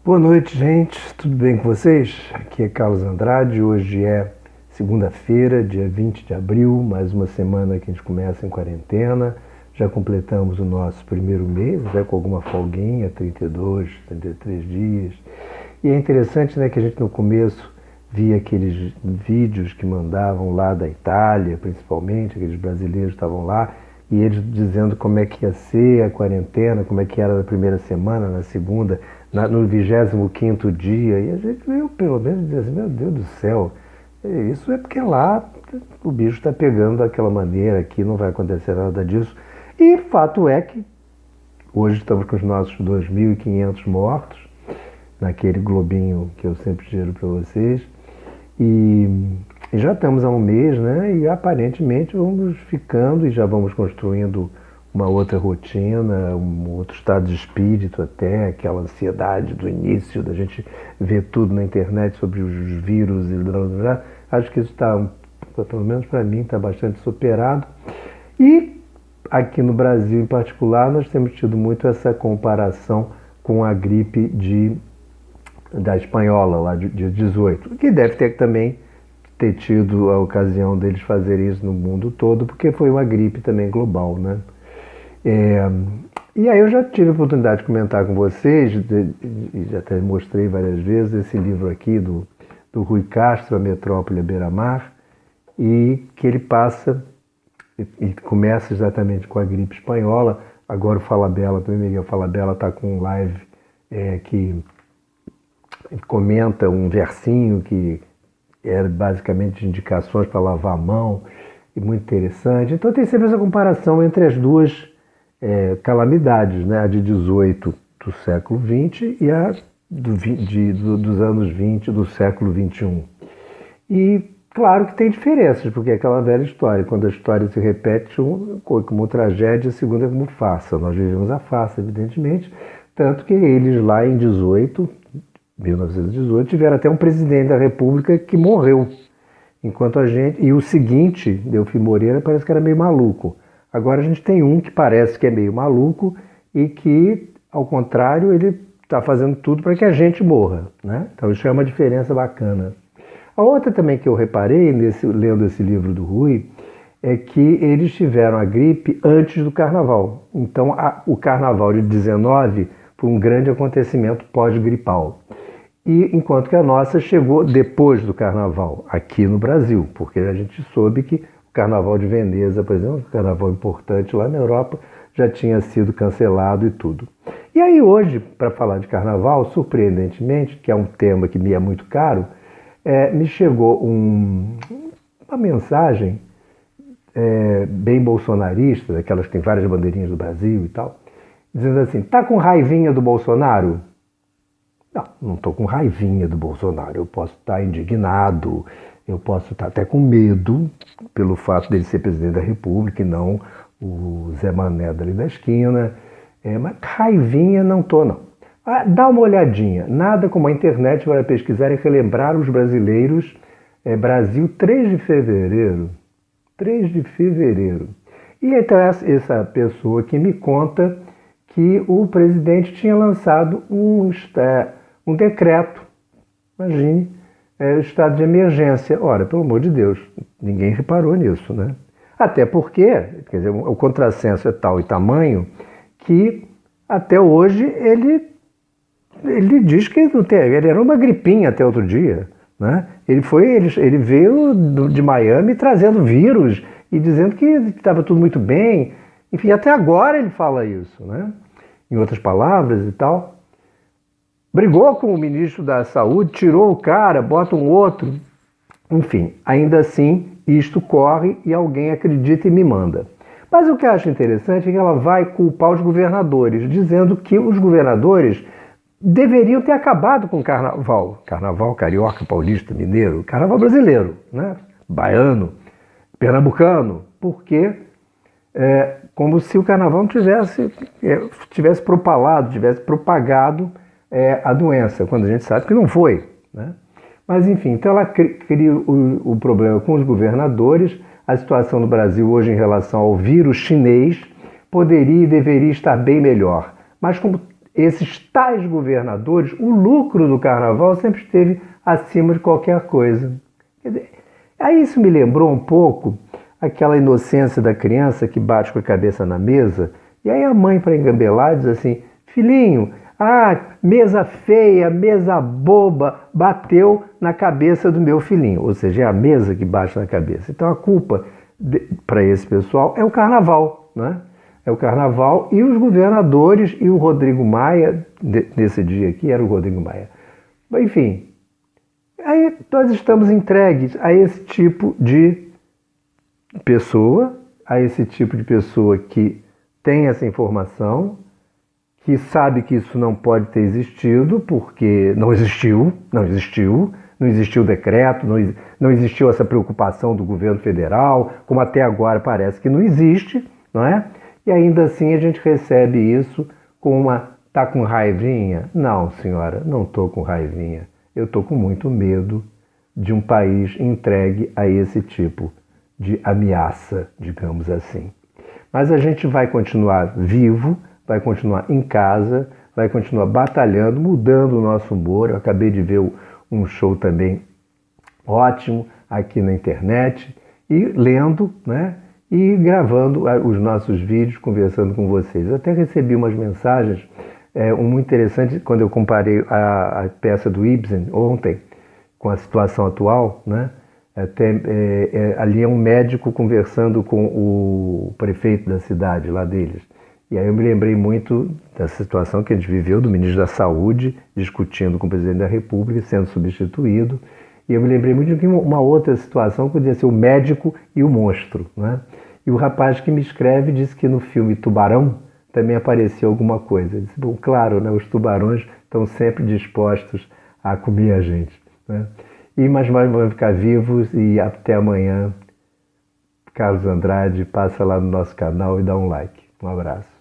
Boa noite, gente. Tudo bem com vocês? Aqui é Carlos Andrade. Hoje é segunda-feira, dia 20 de abril, mais uma semana que a gente começa em quarentena. Já completamos o nosso primeiro mês, com alguma folguinha, 32, 33 dias. E é interessante, que a gente no começo via aqueles vídeos que mandavam lá da Itália, principalmente, aqueles brasileiros estavam lá, e eles dizendo como é que ia ser a quarentena, como é que era na primeira semana, na segunda, no 25º dia, e a gente veio pelo menos dizer assim, meu Deus do céu, isso é porque lá o bicho está pegando daquela maneira, aqui não vai acontecer nada disso. E fato é que hoje estamos com os nossos 2.500 mortos, naquele globinho que eu sempre giro para vocês, e já estamos há um mês, e aparentemente vamos ficando e já vamos construindo uma outra rotina, um outro estado de espírito até, aquela ansiedade do início, da gente ver tudo na internet sobre os vírus e blá, blá, blá. Acho que isso está, pelo menos para mim, está bastante superado. E aqui no Brasil em particular, nós temos tido muito essa comparação com a gripe da espanhola, lá de 18, que deve também ter tido a ocasião deles fazerem isso no mundo todo, porque foi uma gripe também global, E aí eu já tive a oportunidade de comentar com vocês, e já até mostrei várias vezes, esse livro aqui do Rui Castro, A Metrópole à Beira-Mar, e que ele passa e começa exatamente com a gripe espanhola. Agora o Falabella, também Miguel Falabella está com um live que comenta um versinho que era basicamente indicações para lavar a mão, e muito interessante. Então tem sempre essa comparação entre as duas calamidades, a de 18 do século XX e a dos anos 20 do século XXI. E claro que tem diferenças, porque é aquela velha história, quando a história se repete, como tragédia, a segunda é como farsa. Nós vivemos a farsa, evidentemente, tanto que eles lá em 1918, tiveram até um presidente da República que morreu. Enquanto a gente... E o seguinte, Delfim Moreira, parece que era meio maluco. Agora a gente tem um que parece que é meio maluco e que, ao contrário, ele está fazendo tudo para que a gente morra, Então isso é uma diferença bacana. A outra também que eu reparei, lendo esse livro do Rui, é que eles tiveram a gripe antes do Carnaval. Então o Carnaval de 19 foi um grande acontecimento pós-gripal. E enquanto que a nossa chegou depois do Carnaval, aqui no Brasil, porque a gente soube que o Carnaval de Veneza, por exemplo, um carnaval importante lá na Europa, já tinha sido cancelado e tudo. E aí hoje, para falar de Carnaval, surpreendentemente, que é um tema que me é muito caro, me chegou uma mensagem bem bolsonarista, daquelas que tem várias bandeirinhas do Brasil e tal, dizendo assim, tá com raivinha do Bolsonaro? Não estou com raivinha do Bolsonaro, eu posso estar indignado, eu posso estar até com medo pelo fato dele ser presidente da República e não o Zé Mané dali da esquina, mas raivinha não estou não. Dá uma olhadinha, nada como a internet para pesquisar e relembrar os brasileiros, Brasil 3 de fevereiro, 3 de fevereiro. E então essa pessoa que me conta que o presidente tinha lançado um decreto, imagine, estado de emergência. Ora, pelo amor de Deus, ninguém reparou nisso, Até porque, quer dizer, o contrassenso é tal e tamanho que até hoje ele diz que não tem, ele era uma gripinha até outro dia, Ele veio de Miami trazendo vírus e dizendo que estava tudo muito bem. Enfim, até agora ele fala isso, Em outras palavras e tal. Brigou com o ministro da Saúde, tirou o cara, bota um outro. Enfim, ainda assim, isto corre e alguém acredita e me manda. Mas o que eu acho interessante é que ela vai culpar os governadores, dizendo que os governadores deveriam ter acabado com o carnaval. Carnaval carioca, paulista, mineiro, carnaval brasileiro, baiano, pernambucano, porque como se o carnaval não tivesse propalado, tivesse propagado a doença, quando a gente sabe que não foi. Mas enfim, então ela cria o problema com os governadores. A situação no Brasil hoje em relação ao vírus chinês poderia e deveria estar bem melhor. Mas como esses tais governadores, o lucro do carnaval sempre esteve acima de qualquer coisa. Quer dizer, aí isso me lembrou um pouco aquela inocência da criança que bate com a cabeça na mesa, e aí a mãe, para engambelar, diz assim: filhinho, mesa feia, mesa boba, bateu na cabeça do meu filhinho. Ou seja, é a mesa que bate na cabeça. Então a culpa para esse pessoal é o carnaval, né? É o carnaval e os governadores e o Rodrigo Maia, nesse dia aqui era o Rodrigo Maia. Enfim, aí nós estamos entregues a esse tipo de pessoa, que tem essa informação, que sabe que isso não pode ter existido, porque não existiu decreto, não existiu essa preocupação do governo federal, como até agora parece que não existe, não é? E ainda assim a gente recebe isso com tá com raivinha? Não, senhora, não estou com raivinha. Eu estou com muito medo de um país entregue a esse tipo de ameaça, digamos assim. Mas a gente vai continuar vivo, vai continuar em casa, vai continuar batalhando, mudando o nosso humor. Eu acabei de ver um show também ótimo aqui na internet, e lendo, né? E gravando os nossos vídeos, conversando com vocês. Eu até recebi umas mensagens muito interessantes quando eu comparei a peça do Ibsen ontem com a situação atual, né? Ali é um médico conversando com o prefeito da cidade lá deles. E aí eu me lembrei muito dessa situação que a gente viveu, do ministro da Saúde discutindo com o presidente da República, sendo substituído. E eu me lembrei muito de uma outra situação que podia ser o médico e o monstro, né? E o rapaz que me escreve disse que no filme Tubarão também apareceu alguma coisa. Eu disse, bom, claro, né? Os tubarões estão sempre dispostos a comer a gente, né? Mas nós vamos ficar vivos, e até amanhã. Carlos Andrade, passa lá no nosso canal e dá um like. Um abraço.